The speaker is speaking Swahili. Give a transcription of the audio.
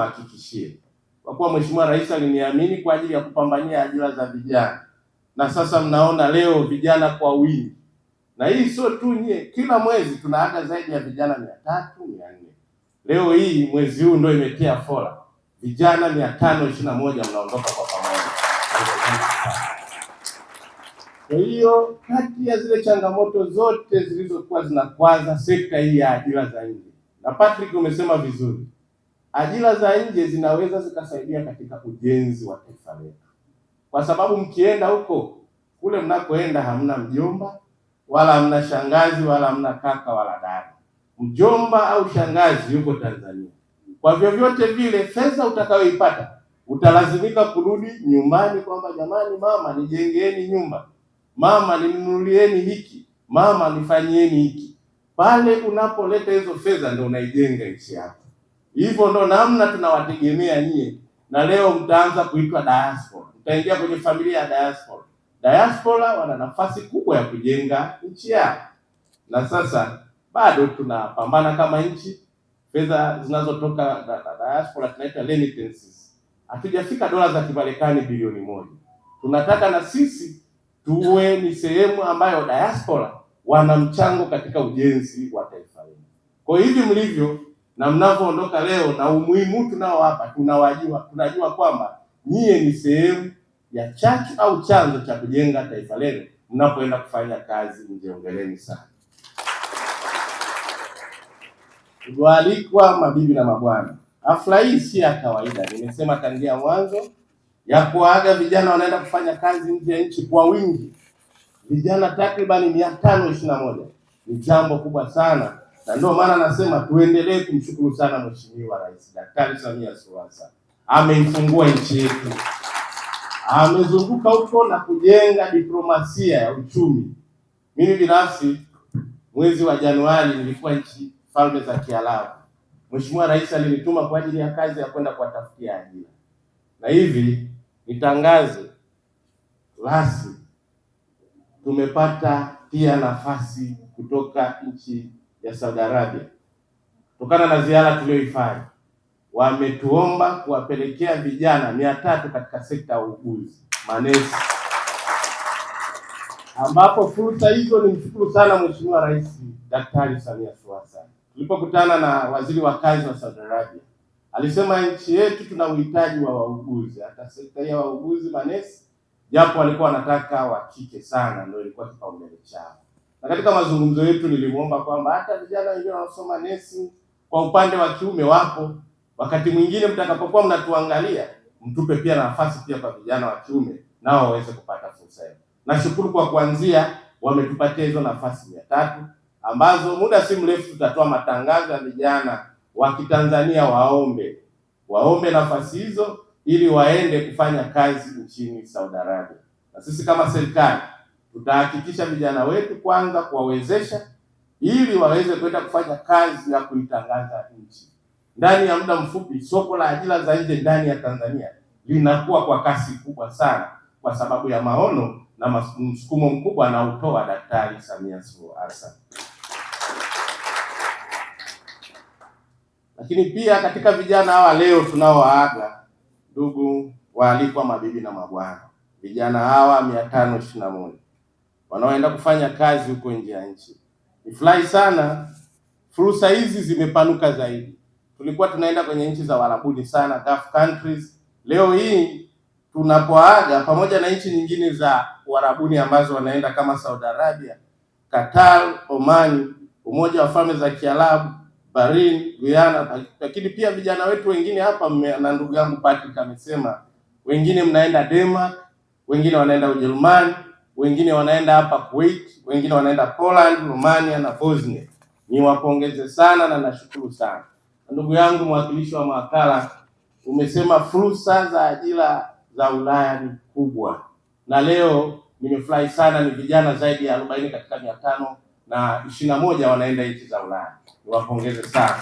Hakikishie kwa kuwa Mheshimiwa Rais aliniamini kwa ajili ya kupambania ajira za vijana, na sasa mnaona leo vijana kwa wingi, na hii sio tu nyie, kila mwezi tunaaga zaidi ya vijana 300 400. Leo hii mwezi huu ndio imetia fora, vijana 521 mnaondoka kwa pamoja. Kwa hiyo kati ya zile changamoto zote zilizokuwa zinakwaza sekta hii ya ajira za nje, na Patrick umesema vizuri, ajira za nje zinaweza zikasaidia katika ujenzi wa taifa letu, kwa sababu mkienda huko kule mnakoenda hamna mjomba wala hamna shangazi wala hamna kaka wala dada. Mjomba au shangazi yuko Tanzania. Kwa vyovyote vile fedha utakayoipata utalazimika kurudi nyumbani kwamba jamani, mama nijengeeni nyumba, mama ninunulieni hiki, mama nifanyieni hiki. Pale unapoleta hizo fedha ndio unaijenga nchi yako. Hivyo ndo namna tunawategemea nyie, na leo mtaanza kuitwa diaspora, mtaingia kwenye familia ya diaspora. Diaspora wana nafasi kubwa ya kujenga nchi yao, na sasa bado tunapambana kama nchi. Fedha zinazotoka diaspora tunaita remittances, hatujafika dola za Kimarekani bilioni 1. Tunataka na sisi tuwe ni sehemu ambayo diaspora wana mchango katika ujenzi wa taifa letu. Kwa hivi mlivyo na mnapoondoka leo na umuhimu tunao hapa, tunajua kwamba nyie ni sehemu ya chachu au chanzo cha kujenga taifa lenu mnapoenda kufanya kazi nje. Ongeleni sana. Waalikwa, mabibi na mabwana, hafla hii si ya kawaida. Nimesema tangia mwanzo ya kuaga vijana wanaenda kufanya kazi nje ya nchi kwa wingi, vijana takribani 521 ni jambo kubwa sana, na ndio maana nasema tuendelee kumshukuru sana Mheshimiwa Rais Daktari Samia Suluhu Hassan. Ameifungua nchi yetu, amezunguka huko na kujenga diplomasia ya uchumi. Mimi binafsi mwezi wa Januari nilikuwa nchi Falme za Kiarabu. Mheshimiwa Rais alinituma kwa ajili ya kazi ya kwenda kuwatafutia ajira, na hivi nitangaze rasmi tumepata pia nafasi kutoka nchi ya Saudi Arabia. Kutokana na ziara tuliyoifanya, wametuomba kuwapelekea vijana 300 katika sekta ya uuguzi, manesi, ambapo fursa hizo nimshukuru sana Mheshimiwa Rais Daktari Samia Suluhu Hassan. Tulipokutana na waziri wa kazi wa Saudi Arabia, alisema nchi yetu tuna uhitaji wa wauguzi, hata sekta ya wauguzi, manesi, japo walikuwa wanataka wa kike sana, ndio ilikuwa kipaumbele chao. Na katika mazungumzo yetu nilimuomba kwamba hata vijana wengine wanaosoma nursing kwa upande wa kiume wapo, wakati mwingine mtakapokuwa mnatuangalia mtupe pia nafasi pia kwa vijana wa kiume nao waweze kupata fursa hiyo. Nashukuru kwa kuanzia wametupatia hizo nafasi 300 ambazo muda si mrefu tutatoa matangazo ya vijana wa Kitanzania waombe nafasi hizo ili waende kufanya kazi nchini Saudi Arabia. Na sisi kama serikali tutahakikisha vijana wetu kwanza kuwawezesha ili waweze kwenda kufanya kazi ya kuitangaza nchi. Ndani ya muda mfupi soko la ajira za nje ndani ya Tanzania linakuwa kwa kasi kubwa sana, kwa sababu ya maono na msukumo mkubwa anaotoa Daktari Samia Suluhu Hassan. Lakini pia katika vijana hawa leo tunaowaaga, ndugu waalikwa, mabibi na mabwana, vijana hawa 521 wanaoenda kufanya kazi huko nje ya nchi, nifurahi sana. Fursa hizi zimepanuka zaidi. Tulikuwa tunaenda kwenye nchi za Uarabuni sana, Gulf countries. Leo hii tunapoaga, pamoja na nchi nyingine za Uarabuni ambazo wanaenda kama Saudi Arabia, Qatar, Oman, Umoja wa Falme za Kiarabu, Bahrain, Guyana, lakini pia vijana wetu wengine hapa, na ndugu yangu Patrick amesema wengine mnaenda Denmark, wengine wanaenda Ujerumani, wengine wanaenda hapa Kuwait, wengine wanaenda Poland, Romania na Bosnia. Niwapongeze sana na nashukuru sana. Ndugu yangu mwakilishi wa mawakala, umesema fursa za ajira za Ulaya ni kubwa, na leo nimefurahi sana, ni vijana zaidi ya 40 katika 521 wanaenda nchi za Ulaya. Niwapongeze sana.